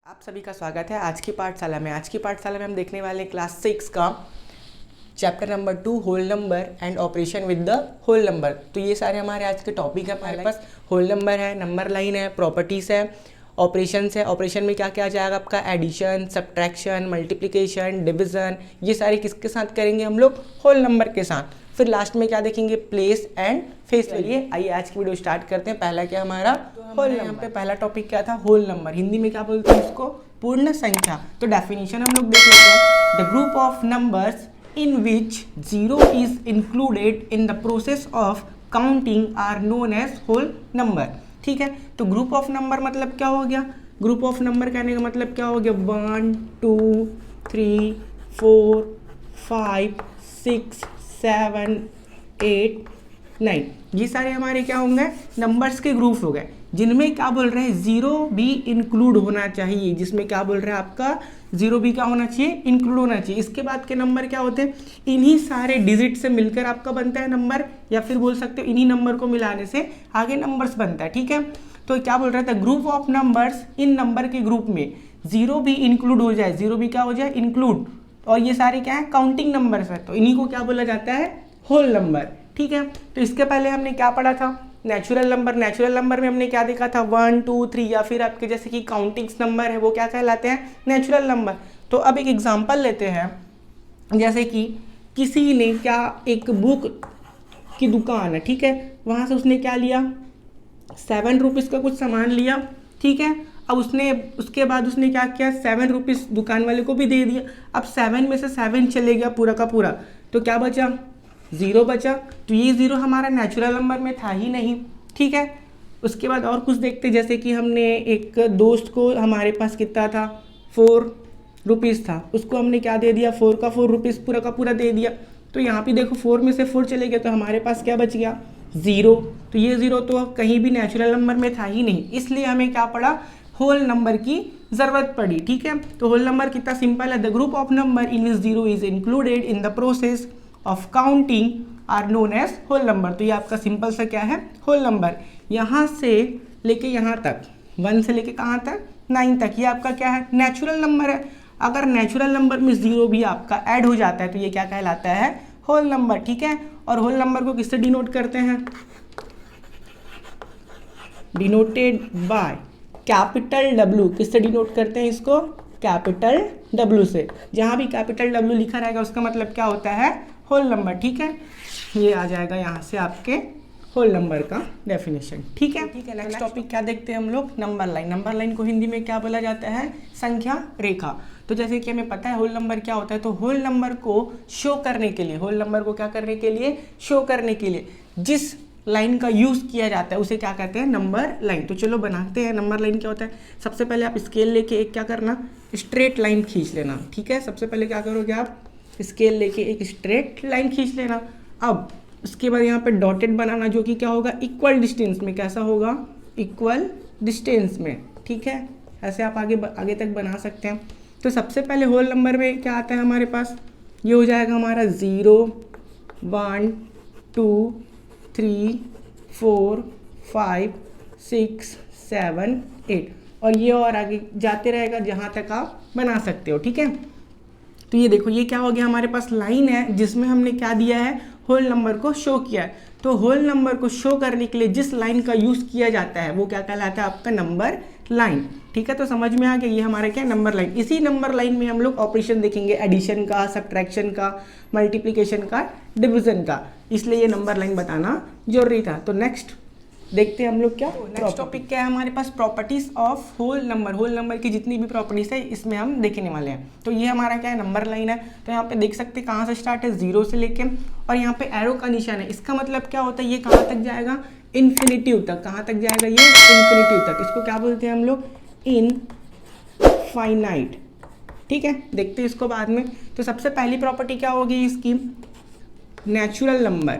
आप सभी का स्वागत है आज की पाठशाला में। आज की पाठशाला में हम देखने वाले हैं क्लास 6 का chapter number 2 whole number and operation with the whole number. तो ये सारे हमारे आज के टॉपिक है। हमारे पास होल नंबर है, नंबर लाइन है, प्रॉपर्टीज़ है, ऑपरेशंस है। ऑपरेशन में क्या क्या आ जाएगा आपका, एडिशन, सब्ट्रैक्शन, मल्टीप्लिकेशन, डिवीज़न, ये सारे किसके साथ करेंगे हम लोग, होल नंबर के साथ। फिर लास्ट में क्या देखेंगे, प्लेस एंड फेस वैल्यू। आइए आज की वीडियो स्टार्ट करते हैं। पहला क्या हमारा होल नंबर। यहाँ पे पहला टॉपिक क्या था, होल नंबर। हिंदी में क्या बोलते हैं इसको, पूर्ण संख्या। तो डेफिनेशन हम लोग देख लेते हैं। The group of numbers in which zero is included in the process of counting are known as whole number। ठीक है, तो ग्रुप ऑफ नंबर मतलब क्या हो गया, ग्रुप ऑफ नंबर कहने का मतलब क्या हो गया, 1 2 3 4 5 6 7 8 9, ये सारे हमारे क्या होंगे, नंबर्स के ग्रुप हो गए, जिनमें क्या बोल रहे हैं, जीरो भी इंक्लूड होना चाहिए। जिसमें क्या बोल रहे हैं आपका, जीरो भी क्या होना चाहिए, इंक्लूड होना चाहिए। इसके बाद के नंबर क्या होते हैं, इन्हीं सारे डिजिट से मिलकर आपका बनता है नंबर, या फिर बोल सकते हो इन्हीं नंबर को मिलाने से आगे नंबर्स बनता है। ठीक है, तो क्या बोल रहा था, group of numbers, in number के ग्रुप में जीरो भी इंक्लूड हो जाए, जीरो भी क्या हो जाए, इंक्लूड, और ये सारे क्या है, काउंटिंग नंबर्स है, तो इन्हीं को क्या बोला जाता है, होल नंबर। ठीक है, तो इसके पहले हमने क्या पढ़ा था, नेचुरल नंबर। नेचुरल नंबर में हमने क्या देखा था, 1 2 3, या फिर आपके जैसे कि काउंटिंग्स नंबर है वो क्या कहलाते हैं, नेचुरल नंबर। तो अब एक एग्जांपल लेते हैं, जैसे कि किसी ने क्या, एक बुक की दुकान है, ठीक है, वहाँ से उसने क्या लिया, 7 रुपीज़ का कुछ सामान लिया। ठीक है, अब उसके बाद उसने क्या किया, 7 रुपीज़ दुकान वाले को भी दे दिया। अब 7 में से 7 चले गया पूरा का पूरा, तो क्या बचा, ज़ीरो बचा। तो ये ज़ीरो हमारा नेचुरल नंबर में था ही नहीं। ठीक है, उसके बाद और कुछ देखते, जैसे कि हमने एक दोस्त को, हमारे पास कितना था, 4 रुपीज़ था, उसको हमने क्या दे दिया, 4 का 4 रुपीज़ पूरा का पूरा दे दिया। तो यहाँ पे देखो 4 में से 4 चले गए, तो हमारे पास क्या बच गया, ज़ीरो। तो ये ज़ीरो तो कहीं भी नेचुरल नंबर में था ही नहीं, इसलिए हमें क्या पड़ा, होल नंबर की ज़रूरत पड़ी। ठीक है, तो होल नंबर कितना सिंपल है, the group of number in which zero is included in the process of counting are known as whole number. तो ये आपका सिंपल सा क्या है, होल नंबर। यहाँ से लेके यहाँ तक, 1 से लेके कहाँ तक, 9 तक, ये आपका क्या है, नेचुरल नंबर है। अगर नेचुरल नंबर में ज़ीरो भी आपका ऐड हो जाता है तो ये क्या कहलाता है, होल नंबर। ठीक है, और होल नंबर को किससे डिनोट करते हैं, डिनोटेड बाय कैपिटल डब्ल्यू। किससे डिनोट करते हैं इसको, कैपिटल डब्ल्यू से। जहाँ भी कैपिटल डब्ल्यू लिखा रहेगा उसका मतलब क्या होता है, होल नंबर। ठीक है, ये आ जाएगा यहाँ से आपके होल नंबर का डेफिनेशन। ठीक है, नेक्स्ट टॉपिक क्या देखते हैं हम लोग, नंबर लाइन। नंबर लाइन को हिंदी में क्या बोला जाता है, संख्या रेखा। तो जैसे कि हमें पता है होल नंबर क्या होता है, तो होल नंबर को शो करने के लिए, होल नंबर को क्या करने के लिए, शो करने के लिए जिस लाइन का यूज़ किया जाता है उसे क्या कहते हैं, नंबर लाइन। तो चलो बनाते हैं। नंबर लाइन क्या होता है, सबसे पहले आप स्केल लेके एक क्या करना, स्ट्रेट लाइन खींच लेना। ठीक है, सबसे पहले क्या करोगे आप, स्केल लेके एक स्ट्रेट लाइन खींच लेना। अब उसके बाद यहाँ पे डॉटेड बनाना, जो कि क्या होगा, इक्वल डिस्टेंस में। कैसा होगा, इक्वल डिस्टेंस में। ठीक है, ऐसे आप आगे तक बना सकते हैं। तो सबसे पहले होल नंबर में क्या आता है हमारे पास, ये हो जाएगा हमारा 0 1 2 3 4 5 6 7 8, और ये और आगे जाते रहेगा जहाँ तक आप बना सकते हो। ठीक है, तो ये देखो, ये क्या हो गया, हमारे पास लाइन है जिसमें हमने क्या दिया है, होल नंबर को शो किया है। तो होल नंबर को शो करने के लिए जिस लाइन का यूज़ किया जाता है वो क्या कहलाता है, आपका नंबर लाइन। ठीक है, तो समझ में आ गया, ये हमारा क्या, नंबर लाइन। इसी नंबर लाइन में हम लोग ऑपरेशन देखेंगे, एडिशन का, सब्ट्रैक्शन का, मल्टीप्लिकेशन का, डिवीजन का, इसलिए ये नंबर लाइन बताना जरूरी था। तो नेक्स्ट देखते हैं हम लोग क्या, नेक्स्ट टॉपिक क्या है हमारे पास, properties of whole number. Whole number की जितनी भी प्रॉपर्टीज है इसमें हम देखने वाले हैं। तो ये हमारा क्या है, नंबर लाइन है। तो यहाँ पे देख सकते हैं कहाँ से स्टार्ट है, 0 से लेके, और यहाँ पे एरो का निशान है। इसका मतलब क्या होता है, ये कहाँ तक जाएगा, इन्फिनिटिव तक। कहाँ तक जाएगा, ये इन्फिनिटिव तक। इसको क्या बोलते हैं हम लोग, इनफाइनाइट। ठीक है, देखते हैं इसको बाद में। तो सबसे पहली प्रॉपर्टी क्या होगी इसकी, नेचुरल नंबर।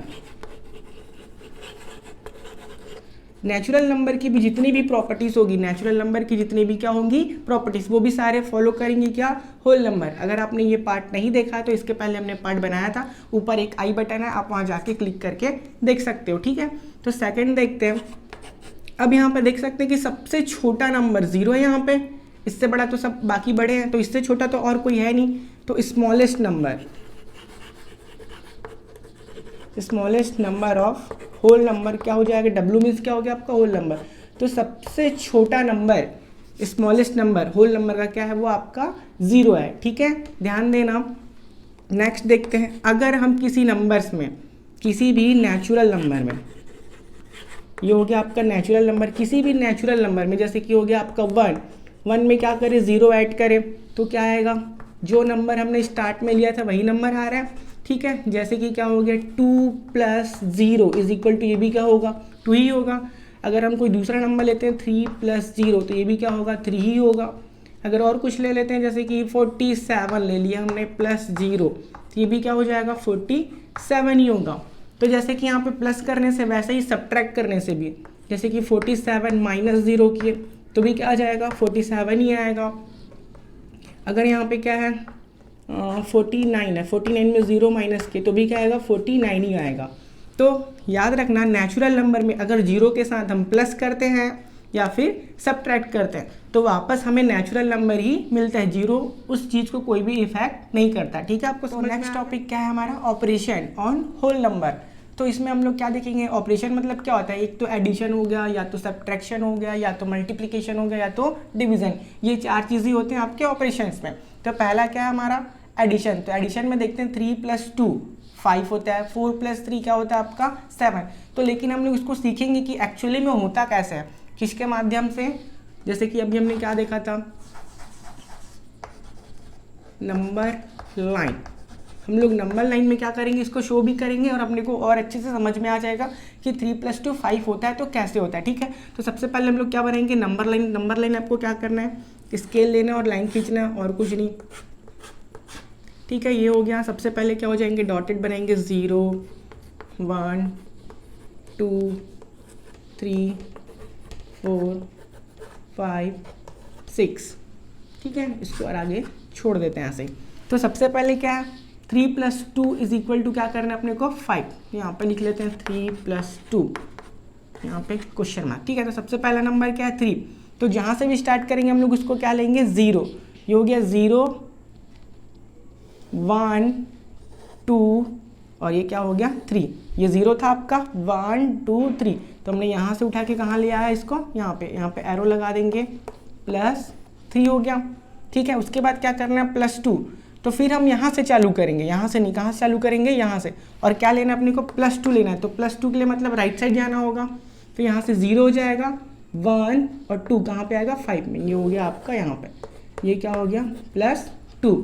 नेचुरल नंबर की भी जितनी भी प्रॉपर्टीज़ होगी, नेचुरल नंबर की जितनी भी क्या होंगी प्रॉपर्टीज़, वो भी सारे फॉलो करेंगे क्या, होल नंबर। अगर आपने ये पार्ट नहीं देखा है तो इसके पहले हमने पार्ट बनाया था, ऊपर एक आई बटन है, आप वहाँ जाके क्लिक करके देख सकते हो। ठीक है, तो सेकंड देखते हैं। अब यहाँ पे देख सकते हैं कि सबसे छोटा नंबर 0 है यहाँ पे, इससे बड़ा तो सब बाकी बड़े हैं, तो इससे छोटा तो और कोई है नहीं। तो smallest number of whole number क्या हो जाएगा, डब्ल्यू मीन्स क्या हो गया आपका होल नंबर। तो सबसे छोटा number, smallest number whole number का क्या है, वो आपका 0 है। ठीक है, ध्यान देना। नेक्स्ट देखते हैं, अगर हम किसी नंबर्स में, किसी भी नेचुरल नंबर में, ये हो गया आपका नेचुरल नंबर, किसी भी नेचुरल नंबर में, जैसे कि हो गया आपका 1 में क्या करें, 0 ऐड करें तो क्या आएगा, जो नंबर हमने स्टार्ट में लिया था वही नंबर आ रहा है। ठीक है, जैसे कि क्या हो गया 2 + 0 = ये भी क्या होगा 2 ही होगा। अगर हम कोई दूसरा नंबर लेते हैं 3 + 0 तो ये भी क्या होगा 3 ही होगा। अगर और कुछ ले लेते हैं जैसे कि 47 ले लिया हमने +0 तो ये भी क्या हो जाएगा 47 ही होगा। तो जैसे कि यहाँ पे प्लस करने से वैसे ही सब्ट्रैक्ट करने से भी, जैसे कि 47 - 0 किए तो भी क्या आ जाएगा 47 ही आएगा। अगर यहाँ पे क्या है 49 है, 49 में 0 माइनस किए तो भी क्या आएगा 49 ही आएगा। तो याद रखना नेचुरल नंबर में अगर 0 के साथ हम प्लस करते हैं या फिर सब्ट्रैक्ट करते हैं तो वापस हमें नेचुरल नंबर ही मिलता है, 0 उस चीज़ को कोई भी इफेक्ट नहीं करता। ठीक है आपको। तो नेक्स्ट टॉपिक क्या है हमारा, ऑपरेशन ऑन होल नंबर। तो इसमें हम लोग क्या देखेंगे, ऑपरेशन मतलब क्या होता है, एक तो एडिशन हो गया, या तो सब्ट्रैक्शन हो गया, या तो मल्टीप्लिकेशन हो गया, या तो डिवीजन। ये 4 चीज़ें होते हैं आपके ऑपरेशंस में। तो पहला क्या है हमारा एडिशन। तो एडिशन में देखते हैं 3 + 2 5 होता है, 4 + 3 क्या होता है आपका 7। तो लेकिन हम लोग इसको सीखेंगे कि एक्चुअली में होता कैसे है, किसके माध्यम से। जैसे कि अभी हमने क्या देखा था, नंबर लाइन। हम लोग नंबर लाइन में क्या करेंगे, इसको शो भी करेंगे और अपने को और अच्छे से समझ में आ जाएगा कि 3 + 2 5 होता है तो कैसे होता है। ठीक है, तो सबसे पहले हम लोग क्या बनाएंगे, नंबर लाइन। नंबर लाइन आपको क्या करना है, स्केल लेना और लाइन खींचना और कुछ नहीं। ठीक है, ये हो गया। सबसे पहले क्या हो जाएंगे, डॉटेड बनाएंगे 0 1 2 3 4 5 6। ठीक है, इसको और आगे छोड़ देते हैं ऐसे ही। तो सबसे पहले क्या है 3 + 2 = क्या करना है अपने को 5। यहाँ पे लिख लेते हैं 3 + 2, यहाँ पे क्वेश्चन मार्क। ठीक है, तो सबसे पहला नंबर क्या है 3। तो जहाँ से भी स्टार्ट करेंगे हम लोग उसको क्या लेंगे 0। ये हो गया 0 1 2 और ये क्या हो गया 3। ये 0 था आपका 1 2 3। तो हमने यहाँ से उठा के कहाँ ले आया इसको, यहाँ पे एरो लगा देंगे +3 हो गया। ठीक है, उसके बाद क्या करना है +2। तो फिर हम यहाँ से चालू करेंगे, यहाँ से नहीं, कहाँ से चालू करेंगे यहाँ से। और क्या लेना है अपने को +2 लेना है। तो +2 के लिए मतलब राइट साइड जाना होगा। तो यहाँ से 0 हो जाएगा 1 और 2 कहाँ पे आएगा 5 में। ये हो गया आपका यहाँ पे, ये क्या हो गया +2।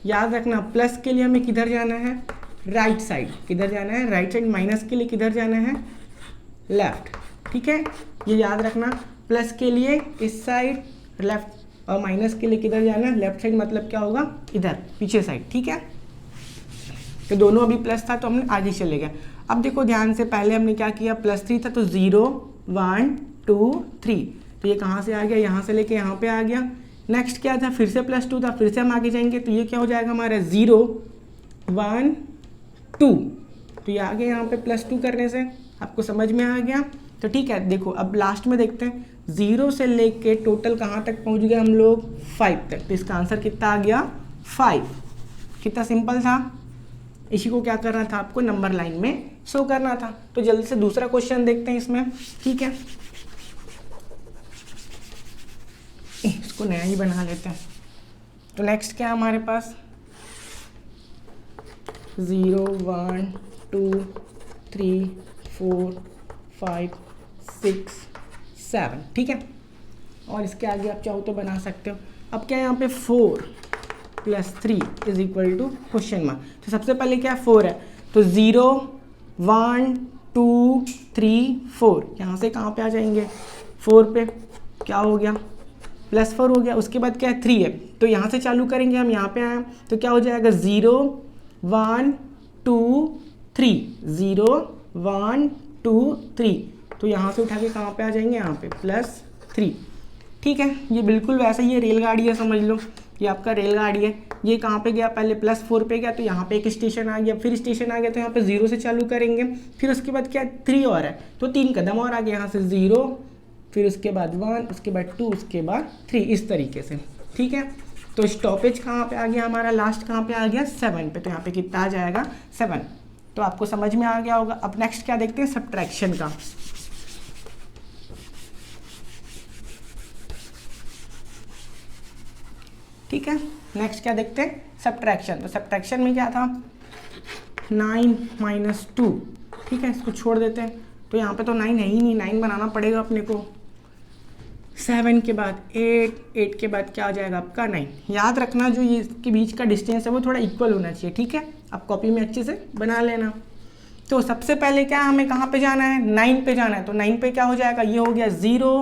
याद रखना प्लस के लिए हमें किधर जाना है, राइट साइड। किधर जाना है राइट साइड। माइनस के लिए किधर जाना है लेफ्ट। ठीक है, ये याद रखना, प्लस के लिए इस साइड लेफ्ट और माइनस के लिए किधर जाना है लेफ्ट साइड। मतलब क्या होगा इधर पीछे साइड। ठीक है, तो दोनों अभी प्लस था तो हमने आगे चले गए। अब देखो ध्यान से, पहले हमने क्या किया +3 था तो 0 1 2 3। तो ये कहाँ से आ गया, यहाँ से लेके यहाँ पे आ गया। नेक्स्ट क्या था, फिर से +2 था, फिर से हम आगे जाएंगे तो ये क्या हो जाएगा हमारा 0 1 2। तो ये आ गया यहाँ पे +2 करने से, आपको समझ में आ गया। तो ठीक है, देखो अब लास्ट में देखते हैं 0 से लेके टोटल कहाँ तक पहुँच गए हम लोग 5 तक। तो इसका आंसर कितना आ गया 5। कितना सिंपल था। इसी को क्या करना था आपको नंबर लाइन में शो करना था। तो जल्दी से दूसरा क्वेश्चन देखते हैं इसमें। ठीक है, इसको नया ही बना लेते हैं। तो नेक्स्ट क्या है हमारे पास 0 1 2 3 4 5 6 7। ठीक है, और इसके आगे आप चाहो तो बना सकते हो। अब क्या है यहाँ पे 4 + 3 = क्वेश्चन मार्क। तो सबसे पहले क्या 4 है तो 0 1 2 3 4। यहाँ से कहाँ पे आ जाएंगे 4 पे, क्या हो गया +4 हो गया। उसके बाद क्या है 3 है तो यहाँ से चालू करेंगे हम, यहाँ पे आए तो क्या हो जाएगा 0 1 2 3 0 1 2 3। तो यहाँ से उठा के कहाँ पे आ जाएंगे यहाँ पे +3। ठीक है, ये बिल्कुल वैसे ही है, रेलगाड़ी है समझ लो। ये आपका रेलगाड़ी है, ये कहाँ पे गया पहले +4 पे गया तो यहाँ पे एक स्टेशन आ गया, फिर स्टेशन आ गया तो यहाँ पे 0 से चालू करेंगे। फिर उसके बाद क्या 3 और है तो 3 कदम और आगे, यहाँ से 0 फिर उसके बाद 1, उसके बाद 2, उसके बाद 3, इस तरीके से। ठीक है, तो स्टॉपेज कहाँ पे आ गया हमारा, लास्ट कहाँ पे आ गया 7 पे। तो यहाँ पे कितना आ जाएगा 7। तो आपको समझ में आ गया होगा। अब नेक्स्ट क्या देखते हैं, सब्ट्रैक्शन का। ठीक है, नेक्स्ट क्या देखते हैं, सब्ट्रैक्शन। तो सब्ट्रैक्शन में क्या था, 9 - 2। ठीक है, इसको छोड़ देते हैं। तो यहाँ पे तो 9 है ही नहीं, 9 बनाना पड़ेगा अपने को। 7 के बाद 8, 8 के बाद क्या आ जाएगा आपका 9। याद रखना जो ये इसके बीच का डिस्टेंस है वो थोड़ा इक्वल होना चाहिए। ठीक है, आप कॉपी में अच्छे से बना लेना। तो सबसे पहले क्या हमें कहाँ पे जाना है, 9 पे जाना है। तो 9 पे क्या हो जाएगा, ये हो गया 0,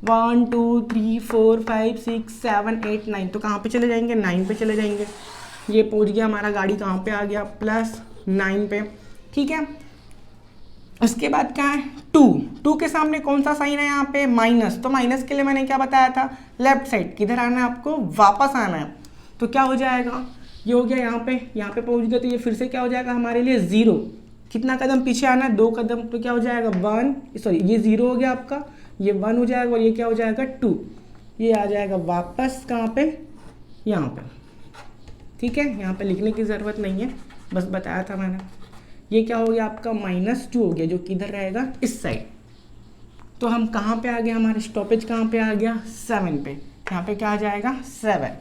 1 2 3 4 5 6 7 8 9। तो कहाँ पे चले जाएंगे, 9 पे चले जाएंगे। ये पहुँच गया हमारा गाड़ी कहाँ पे आ गया, +9 पे। ठीक है, उसके बाद क्या है, 2 के सामने कौन सा साइन है यहाँ पे, माइनस। तो माइनस के लिए मैंने क्या बताया था, लेफ्ट साइड किधर आना है आपको, वापस आना है। तो क्या हो जाएगा, ये हो गया यहाँ पे पहुँच गया। तो ये फिर से क्या हो जाएगा हमारे लिए 0। कितना कदम पीछे आना है, 2 कदम। तो क्या हो जाएगा 1, सॉरी ये 0 हो गया आपका, ये 1 हो जाएगा और ये क्या हो जाएगा 2। ये आ जाएगा वापस कहाँ पे, यहाँ पे। ठीक है, यहाँ पे लिखने की ज़रूरत नहीं है, बस बताया था मैंने। ये क्या हो गया आपका -2 हो गया, जो किधर रहेगा, इस साइड। तो हम कहाँ पे आ गए, हमारे स्टॉपेज कहाँ पे आ गया, 7 पे। यहाँ पे क्या आ जाएगा 7।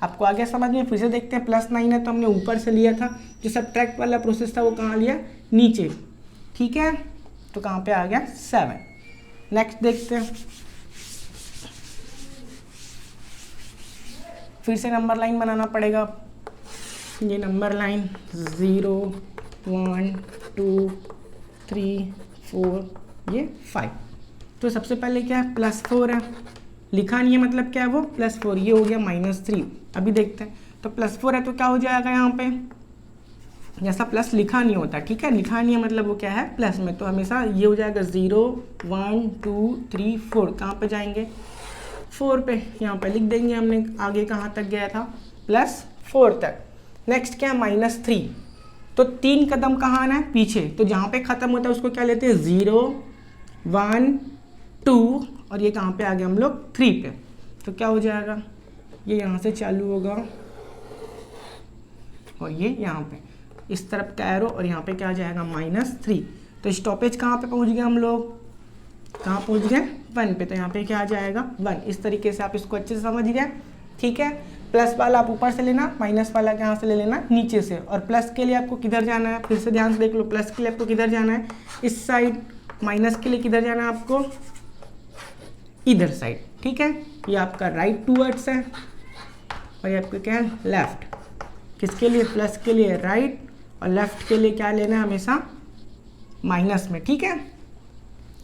आपको आ गया समझ में। फिर से देखते हैं, +9 है तो हमने ऊपर से लिया था, जो सब्ट्रैक्ट वाला प्रोसेस था वो कहाँ लिया, नीचे। ठीक है, तो कहाँ पे आ गया 7। नेक्स्ट देखते हैं, फिर से नंबर लाइन बनाना पड़ेगा। ये नंबर लाइन 0 1 2 3 4 ये 5। तो सबसे पहले क्या है, +4 है, लिखा नहीं है मतलब क्या है वो, +4। ये हो गया -3। अभी देखते हैं, तो +4 है तो क्या हो जाएगा यहाँ पे, जैसा प्लस लिखा नहीं होता। ठीक है, लिखा नहीं है मतलब वो क्या है, प्लस में। तो हमेशा ये हो जाएगा 0 1 2 3 4। कहाँ पे जाएंगे, 4 पे। यहाँ पे लिख देंगे हमने आगे कहाँ तक गया था, +4 तक। नेक्स्ट क्या है, -3। तो 3 कदम कहाँ आना है, पीछे। तो जहाँ पे ख़त्म होता है उसको क्या लेते हैं, 0 1 2 और ये कहाँ पे आ गया हम लोग 3 पे। तो क्या हो जाएगा, ये यहाँ से चालू होगा और ये यहाँ पे इस तरफ का एरो और यहाँ पे क्या आ जाएगा -3। तो स्टॉपेज कहाँ पे पहुँच गए हम लोग, कहाँ पहुँच गए 1 पे। तो यहाँ पे क्या आ जाएगा 1। इस तरीके से आप इसको अच्छे से समझ गए। ठीक है, प्लस वाला आप ऊपर से लेना, माइनस वाला यहाँ से ले लेना नीचे से। और प्लस के लिए आपको किधर जाना है, फिर से ध्यान से देख लो, प्लस के लिए आपको किधर जाना है, इस साइड। माइनस के लिए किधर जाना है आपको, इधर साइड। ठीक है, ये आपका राइट टूवर्ड्स है और ये आपका क्या है, लेफ्ट। किसके लिए, प्लस के लिए राइट और लेफ्ट के लिए क्या लेना है, हमेशा माइनस में। ठीक है,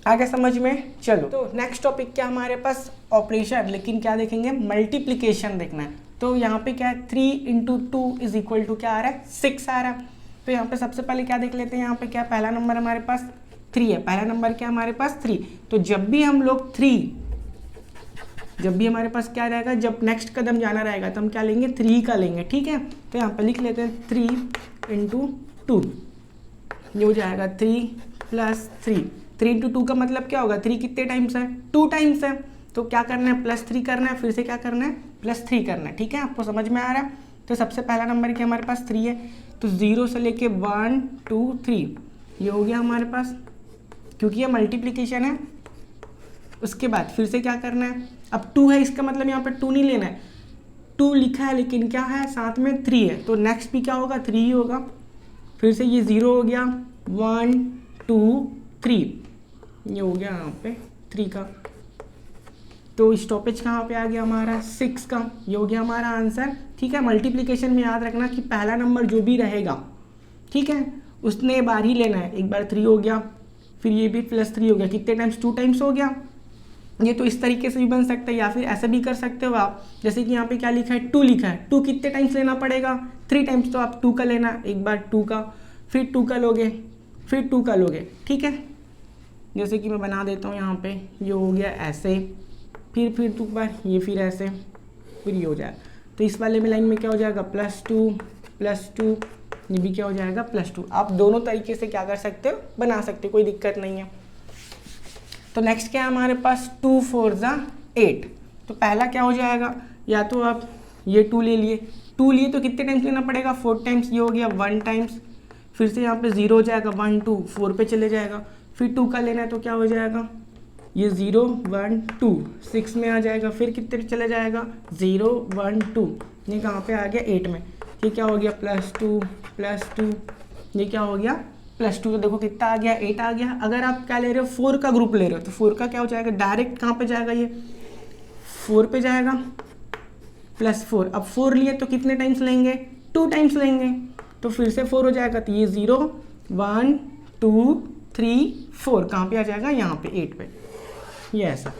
आगे समझ में। चलो, तो नेक्स्ट टॉपिक क्या हमारे पास, ऑपरेशन। लेकिन क्या देखेंगे, मल्टीप्लिकेशन देखना है। तो यहाँ पे क्या है, 3 × 2 = क्या आ रहा है, 6 आ रहा है। तो यहाँ पे सबसे पहले क्या देख लेते हैं, यहाँ पे क्या पहला नंबर हमारे पास 3 है। पहला नंबर क्या हमारे पास 3। तो जब भी हम लोग जब भी हमारे पास क्या रहेगा, जब नेक्स्ट कदम जाना रहेगा तो हम क्या लेंगे, 3 का लेंगे। ठीक है, तो यहाँ पे लिख लेते हैं 3 × 2। ये हो जाएगा 3 + 3। 3 × 2 का मतलब क्या होगा, 3 कितने टाइम्स है, 2 टाइम्स है। तो क्या करना है, +3 करना है, फिर से क्या करना है, +3 करना है। ठीक है, आपको समझ में आ रहा है। तो सबसे पहला नंबर क्या हमारे पास 3 है। तो 0 से लेके 1 2 3 ये हो गया हमारे पास, क्योंकि ये मल्टीप्लिकेशन है। उसके बाद फिर से क्या करना है, अब 2 है, इसका मतलब यहाँ पे 2 नहीं लेना है, 2 लिखा है लेकिन क्या है, साथ में 3 है। तो नेक्स्ट भी क्या होगा, 3 ही होगा। फिर से ये 0 हो गया, 1 2 3 ये हो गया यहाँ पे 3 का। तो स्टॉपेज कहाँ पे आ गया हमारा, 6 का। ये हो गया हमारा आंसर। ठीक है, मल्टीप्लिकेशन में याद रखना कि पहला नंबर जो भी रहेगा, ठीक है, उसने बार ही लेना है। एक बार 3 हो गया, फिर ये भी +3 हो गया, कितने टाइम्स, 2 टाइम्स हो गया। ये तो इस तरीके से भी बन सकता है, या फिर ऐसे भी कर सकते हो आप, जैसे कि यहाँ पे क्या लिखा है, 2 लिखा है। 2 कितने टाइम्स लेना पड़ेगा, 3 टाइम्स। तो आप 2 का लेना, एक बार 2 का, फिर 2 का लोगे, फिर 2 का लोगे। ठीक है, जैसे कि मैं बना देता हूँ यहाँ पे, ये हो गया ऐसे, फिर 2 बार ये, फिर ऐसे, फिर ये हो जाएगा। तो इस वाले में लाइन में क्या हो जाएगा, +2 ये भी क्या हो जाएगा, +2। आप दोनों तरीके से क्या कर सकते हो, बना सकते हो, कोई दिक्कत नहीं है। तो नेक्स्ट क्या है हमारे पास 2 4 ज़ा 8। तो पहला क्या हो जाएगा, या तो आप ये 2 ले लिए, 2 लिए तो कितने टाइम्स लेना पड़ेगा, 4 टाइम्स, ये हो गया 1 टाइम्स, फिर से यहाँ पे 0 हो जाएगा, 1 2 4 पे चले जाएगा, फिर 2 का लेना है तो क्या हो जाएगा, ये 0 1 2 6 में आ जाएगा, फिर कितने चले जाएगा 0 1 2, ये कहाँ पे आ गया 8 में, ये क्या हो गया +2, ये क्या हो गया +2। तो देखो कितना आ गया 8 आ गया। अगर आप क्या ले रहे हो 4 का ग्रुप ले रहे हो तो 4 का क्या हो जाएगा, डायरेक्ट कहाँ पे जाएगा, ये 4 पे जाएगा +4। अब 4 लिए तो कितने टाइम्स लेंगे, 2 टाइम्स लेंगे, तो फिर से 4 हो जाएगा, तो ये 0 1 2 3 4 कहाँ पे आ जाएगा, यहाँ पे 8 पे, ये ऐसा।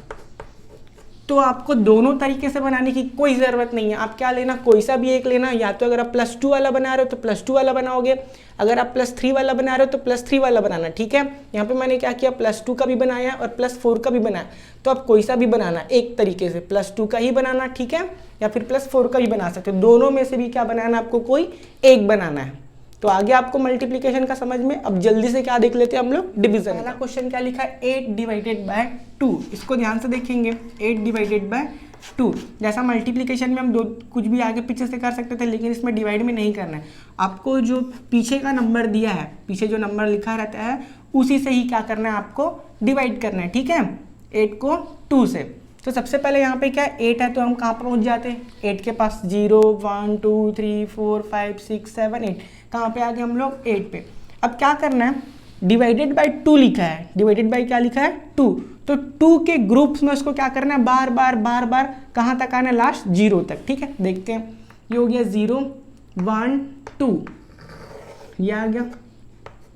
तो आपको दोनों तरीके से बनाने की कोई ज़रूरत नहीं है, आप क्या लेना, कोई सा भी एक लेना, या तो अगर आप +2 वाला बना रहे हो तो +2 वाला बनाओगे, अगर आप +3 वाला बना रहे हो तो +3 वाला बनाना, ठीक है। यहाँ पे मैंने क्या किया, +2 का भी बनाया और +4 का भी बनाया, तो आप कोई सा भी बनाना एक तरीके से, +2 का ही बनाना, ठीक है, या फिर +4 का भी बना सकते हो, दोनों में से भी क्या बनाना, आपको कोई एक बनाना है। तो आगे आपको मल्टीप्लिकेशन का समझ में। अब जल्दी से क्या देख लेते हैं हम लोग, डिवीजन। पहला क्वेश्चन क्या लिखा है, 8 डिवाइडेड बाय 2, इसको ध्यान से देखेंगे, 8 डिवाइडेड बाय 2। जैसा मल्टीप्लिकेशन में हम दो कुछ भी आगे पीछे से कर सकते थे, लेकिन इसमें डिवाइड में नहीं करना है, आपको जो पीछे का नंबर दिया है, पीछे जो नंबर लिखा रहता है उसी से ही क्या करना है, आपको डिवाइड करना है, ठीक है, 8 को 2 से। तो सबसे पहले यहाँ पे क्या है, 8 है तो हम कहाँ पर पहुँच जाते हैं, 8 के पास 0 1 2 3 4 5 6 7 8, कहाँ पे आ गए हम लोग 8 पे। अब क्या करना है, डिवाइडेड बाय 2 लिखा है, डिवाइडेड बाय क्या लिखा है 2, तो 2 के ग्रुप्स में उसको क्या करना है, बार बार कहाँ तक आना है, लास्ट 0 तक, ठीक है। देखते हैं, ये हो गया 0 1 2, ये आ गया,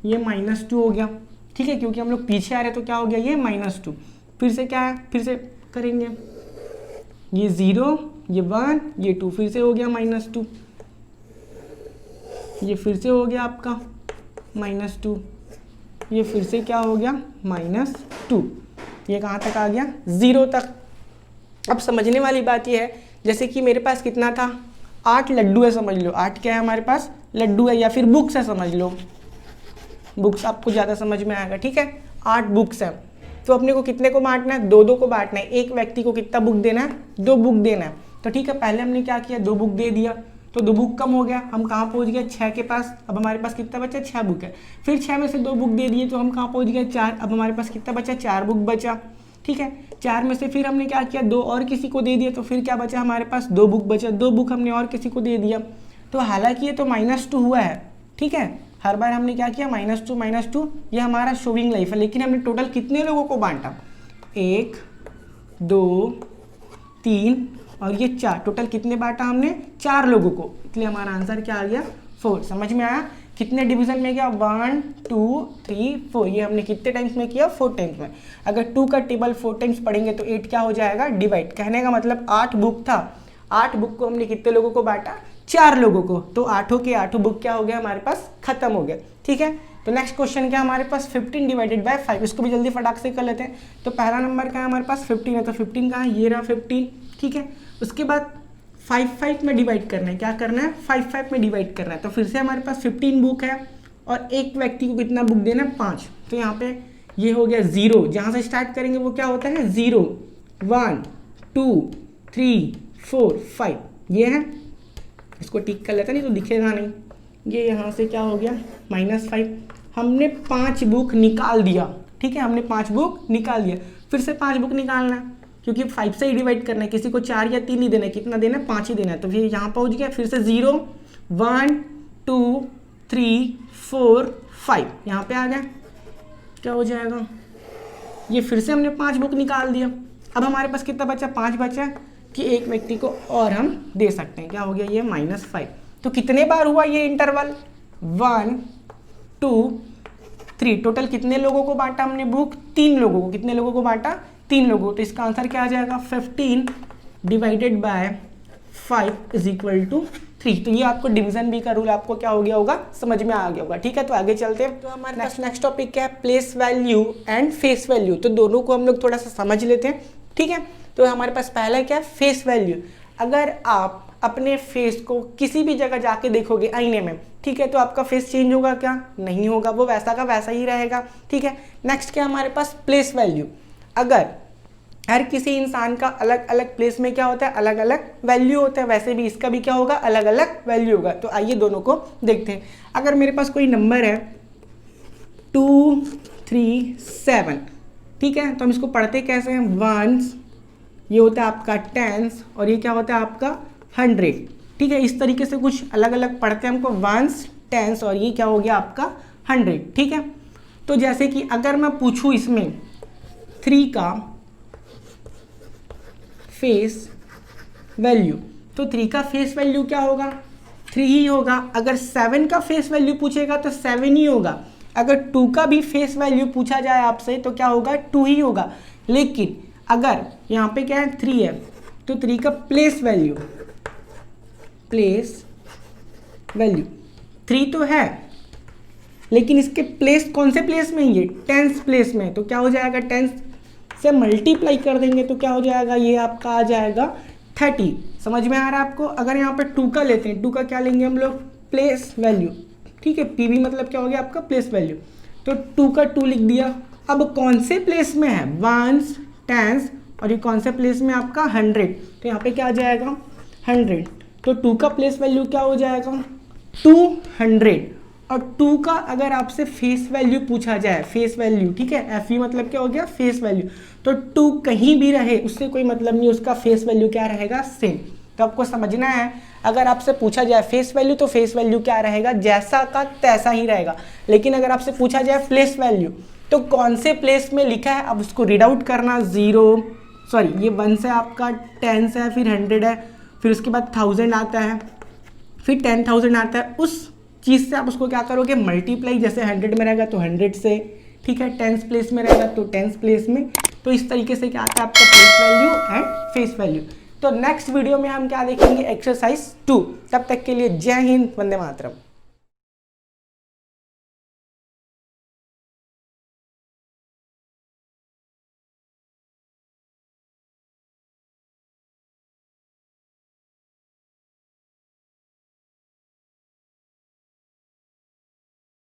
ये -2 हो गया, ठीक है, क्योंकि हम लोग पीछे आ रहे हैं तो क्या हो गया, ये -2। फिर से क्या है, फिर से करेंगे, ये 0 ये 1 ये 2, फिर से हो गया -2, ये फिर से हो गया आपका -2, ये फिर से क्या हो गया -2, ये कहाँ तक आ गया 0 तक। अब समझने वाली बात ये है, जैसे कि मेरे पास कितना था, 8 लड्डू है, समझ लो 8 क्या है हमारे पास, लड्डू है, या फिर बुक्स है, समझ लो बुक्स, आपको ज़्यादा समझ में आएगा, ठीक है। 8 बुक्स हैं, तो अपने को कितने को बांटना है, 2 को बांटना है, एक व्यक्ति को कितना बुक देना है, 2 बुक देना है। तो ठीक है, पहले हमने क्या किया, 2 बुक दे दिया, तो 2 बुक कम हो गया, हम कहाँ पहुँच गए 6 के पास। अब हमारे पास कितना बचा, 6 बुक है, फिर 6 में से 2 बुक दे दिए तो हम कहाँ पहुँच गए 4। अब हमारे पास कितना बचा, 4 बुक बचा, ठीक है। 4 में से फिर हमने क्या किया, 2 और किसी को दे दिया, तो फिर क्या बचा हमारे पास, 2 बुक बचा, 2 बुक हमने और किसी को दे दिया। तो हालांकि ये तो -2 हुआ है, ठीक है, हर बार हमने क्या किया -2, ये हमारा शोइंग लाइफ है, लेकिन हमने टोटल कितने लोगों को बांटा, 1 2 3 और ये 4, टोटल कितने बांटा हमने, 4 लोगों को, इसलिए हमारा आंसर क्या आ गया 4। समझ में आया, कितने डिवीजन में गया, 1 2 3 4, ये हमने कितने टाइम्स में किया, 4 टाइम्स में। अगर 2 का टेबल 4 टाइम्स पढ़ेंगे तो 8 क्या हो जाएगा, डिवाइड। कहने का मतलब 8 बुक था, 8 बुक को हमने कितने लोगों को बांटा, 4 लोगों को, तो 8 के 8 बुक क्या हो गया हमारे पास, खत्म हो गया, ठीक है। तो नेक्स्ट क्वेश्चन क्या हमारे पास, 15 डिवाइडेड बाय 5, इसको भी जल्दी फटाक से कर लेते हैं। तो पहला नंबर क्या है हमारे पास, 15 है, तो 15 कहाँ है, ये रहा 15, ठीक है। उसके बाद 5 में डिवाइड करना है, क्या करना है, 5 में डिवाइड करना है, तो फिर से हमारे पास 15 बुक है और एक व्यक्ति को कितना बुक देना है, 5। तो यहाँ पे ये हो गया 0, जहाँ से स्टार्ट करेंगे वो क्या होता है, 0 1 2 3 4 5, ये है, इसको टिक कर लेते हैं, नहीं तो दिखेगा नहीं। ये यहाँ से क्या हो गया -5, हमने 5 बुक निकाल दिया, ठीक है, हमने 5 बुक निकाल दिया, फिर से 5 बुक निकालना है, क्योंकि 5 से ही डिवाइड करना है, किसी को 4 या 3 नहीं देना है, कितना देना है, 5 ही देना है। तो फिर यहाँ पहुँच गया, फिर से 0 1 2 3 4 5, यहाँ पे आ गया, क्या हो जाएगा, ये फिर से हमने 5 बुक निकाल दिया। अब हमारे पास कितना बचा, 5 बचा, कि एक व्यक्ति को और हम दे सकते हैं, क्या हो गया, ये -5। तो कितने बार हुआ ये इंटरवल, 1 2 3, टोटल कितने लोगों को बांटा हमने बुक, 3 लोगों को, कितने लोगों को बांटा, 3 लोगों को। तो इसका आंसर क्या आ जाएगा, 15 divided by 5 is equal to 3। तो ये आपको डिवीजन बी का रूल आपको क्या हो गया होगा, समझ में आ गया होगा, ठीक है। तो आगे चलते हैं, तो हमारे पास नेक्स्ट टॉपिक क्या है, place value and face value. तो दोनों को हम लोग थोड़ा सा समझ लेते हैं, ठीक है। तो हमारे पास पहला क्या है, फेस वैल्यू। अगर आप अपने फेस को किसी भी जगह जाके देखोगे आईने में, ठीक है, तो आपका फेस चेंज होगा क्या, नहीं होगा, वो वैसा का वैसा ही रहेगा, ठीक है। नेक्स्ट क्या हमारे पास, प्लेस वैल्यू। अगर हर किसी इंसान का अलग अलग प्लेस में क्या होता है, अलग अलग वैल्यू होता है, वैसे भी इसका भी क्या होगा, अलग अलग वैल्यू होगा। तो आइए दोनों को देखते हैं। अगर मेरे पास कोई नंबर है 237, ठीक है, तो हम इसको पढ़ते कैसे हैं, वंस, ये होता है आपका टेंस, और ये क्या होता है आपका 100, ठीक है। इस तरीके से कुछ अलग अलग पढ़ते हैं हमको, वंस, टेंस, और ये क्या हो गया आपका 100, ठीक है। तो जैसे कि अगर मैं पूछूं इसमें 3 का फेस वैल्यू, तो 3 का फेस वैल्यू क्या होगा, 3 ही होगा। अगर 7 का फेस वैल्यू पूछेगा तो 7 ही होगा। अगर 2 का भी फेस वैल्यू पूछा जाए आपसे तो क्या होगा, 2 ही होगा। लेकिन अगर यहाँ पे क्या है 3 है, तो 3 का प्लेस वैल्यू 3 तो है, लेकिन इसके प्लेस कौन से प्लेस में, ये टेंस प्लेस में, तो क्या हो जाएगा, टेंस से मल्टीप्लाई कर देंगे तो क्या हो जाएगा, ये आपका आ जाएगा 30। समझ में आ रहा है आपको। अगर यहाँ पे 2 का लेते हैं, 2 का क्या लेंगे हम लोग, प्लेस वैल्यू, ठीक है, पीवी मतलब क्या हो गया आपका प्लेस वैल्यू, तो 2 का 2 लिख दिया। अब कौन से प्लेस में है, वंस, टेंस, और ये कौन से प्लेस में आपका 100, तो यहाँ पे क्या आ जाएगा 100, तो 2 का प्लेस वैल्यू क्या हो जाएगा 200। और 2 का अगर आपसे फेस वैल्यू पूछा जाए, फेस वैल्यू, ठीक है, एफ मतलब क्या हो गया फेस वैल्यू, तो 2 कहीं भी रहे उससे कोई मतलब नहीं, उसका फेस वैल्यू क्या रहेगा, सेम। तो आपको समझना है, अगर आपसे पूछा जाए फेस वैल्यू तो फेस वैल्यू क्या रहेगा, जैसा का तैसा ही रहेगा। लेकिन अगर आपसे पूछा जाए प्लेस वैल्यू, तो कौन से प्लेस में लिखा है अब उसको रीड आउट करना, ये 1 से आपका 10 है, फिर 100 है, फिर उसके बाद 1000 आता है, फिर 10,000 आता है, उस चीज़ से आप उसको क्या करोगे, मल्टीप्लाई, जैसे 100 में रहेगा तो 100 से, ठीक है, 10th प्लेस में रहेगा तो 10th प्लेस में। तो इस तरीके से क्या आता है आपका place value and face value. तो नेक्स्ट वीडियो में हम क्या देखेंगे, एक्सरसाइज 2। तब तक के लिए जय हिंद, वंदे मातरम।